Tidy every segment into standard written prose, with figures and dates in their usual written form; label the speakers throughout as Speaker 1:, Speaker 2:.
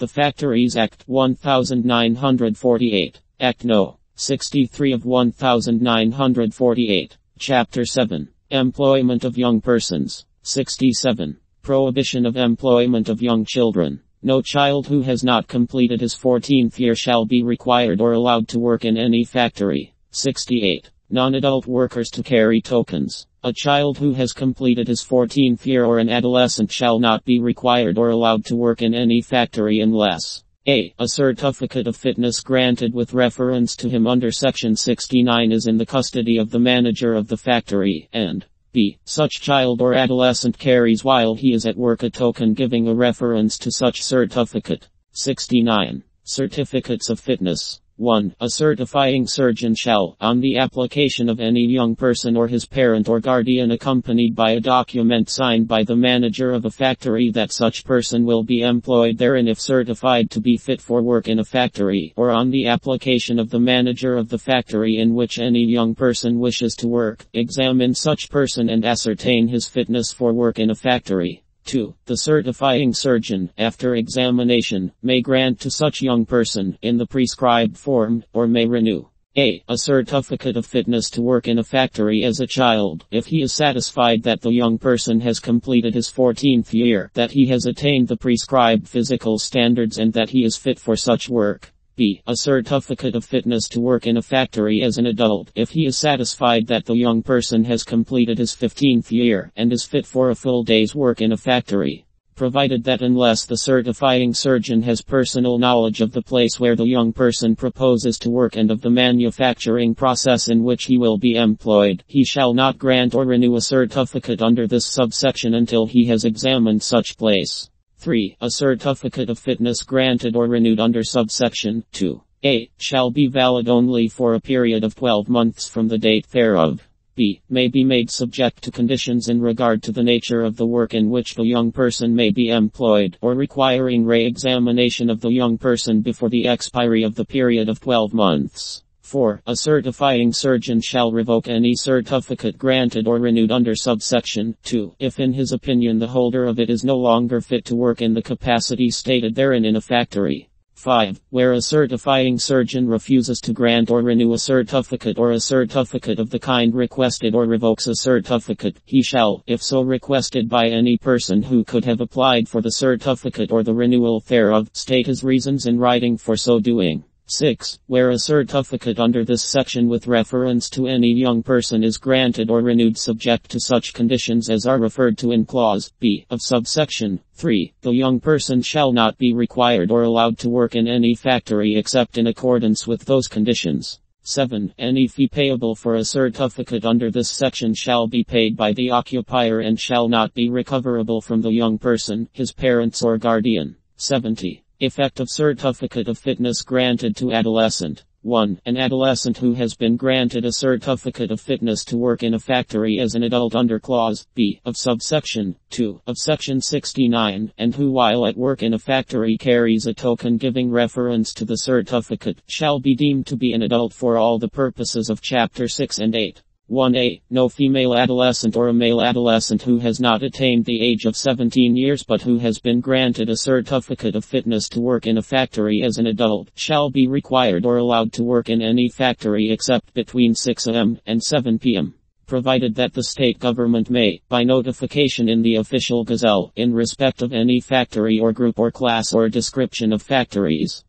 Speaker 1: The Factories Act 1948, Act No. 63 of 1948, Chapter 7, Employment of Young Persons, 67, Prohibition of Employment of Young Children. No child who has not completed his 14th year shall be required or allowed to work in any factory. 68. Non-adult workers to carry tokens. A child who has completed his 14th year or an adolescent shall not be required or allowed to work in any factory unless a certificate of fitness granted with reference to him under Section 69 is in the custody of the manager of the factory, and b. such child or adolescent carries while he is at work a token giving a reference to such certificate. 69. Certificates of fitness. 1. A certifying surgeon shall, on the application of any young person or his parent or guardian accompanied by a document signed by the manager of a factory that such person will be employed therein if certified to be fit for work in a factory, or on the application of the manager of the factory in which any young person wishes to work, examine such person and ascertain his fitness for work in a factory. 2. The certifying surgeon, after examination, may grant to such young person, in the prescribed form, or may renew a certificate of fitness to work in a factory as a child, if he is satisfied that the young person has completed his 14th year, that he has attained the prescribed physical standards and that he is fit for such work. B. A certificate of fitness to work in a factory as an adult, if he is satisfied that the young person has completed his 15th year, and is fit for a full day's work in a factory. Provided that unless the certifying surgeon has personal knowledge of the place where the young person proposes to work and of the manufacturing process in which he will be employed, he shall not grant or renew a certificate under this subsection until he has examined such place. 3. A certificate of fitness granted or renewed under subsection 2. A. Shall be valid only for a period of 12 months from the date thereof. B. May be made subject to conditions in regard to the nature of the work in which the young person may be employed, or requiring re-examination of the young person before the expiry of the period of 12 months. 4. A certifying surgeon shall revoke any certificate granted or renewed under subsection 2, if in his opinion the holder of it is no longer fit to work in the capacity stated therein in a factory. 5. Where a certifying surgeon refuses to grant or renew a certificate or a certificate of the kind requested or revokes a certificate, he shall, if so requested by any person who could have applied for the certificate or the renewal thereof, state his reasons in writing for so doing. 6. Where a certificate under this section with reference to any young person is granted or renewed subject to such conditions as are referred to in Clause B of subsection 3, the young person shall not be required or allowed to work in any factory except in accordance with those conditions. 7. Any fee payable for a certificate under this section shall be paid by the occupier and shall not be recoverable from the young person, his parents or guardian. 70. Effect of certificate of fitness granted to adolescent. 1. An adolescent who has been granted a certificate of fitness to work in a factory as an adult under Clause B of subsection 2 of Section 69, and who while at work in a factory carries a token giving reference to the certificate, shall be deemed to be an adult for all the purposes of Chapter 6 and 8. 1a. No female adolescent or a male adolescent who has not attained the age of 17 years but who has been granted a certificate of fitness to work in a factory as an adult, shall be required or allowed to work in any factory except between 6 a.m. and 7 p.m. Provided that the state government may, by notification in the official gazelle, in respect of any factory or group or class or description of factories,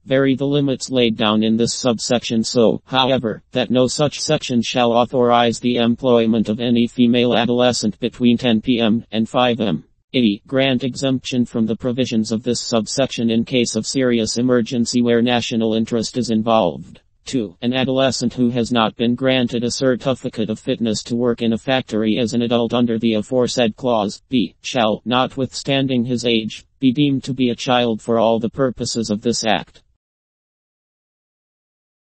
Speaker 1: vary the limits laid down in this subsection so, however, that no such section shall authorize the employment of any female adolescent between 10 p.m. and 5 a.m. Grant exemption from the provisions of this subsection in case of serious emergency where national interest is involved. 2. An adolescent who has not been granted a certificate of fitness to work in a factory as an adult under the aforesaid Clause B, shall, notwithstanding his age, be deemed to be a child for all the purposes of this Act.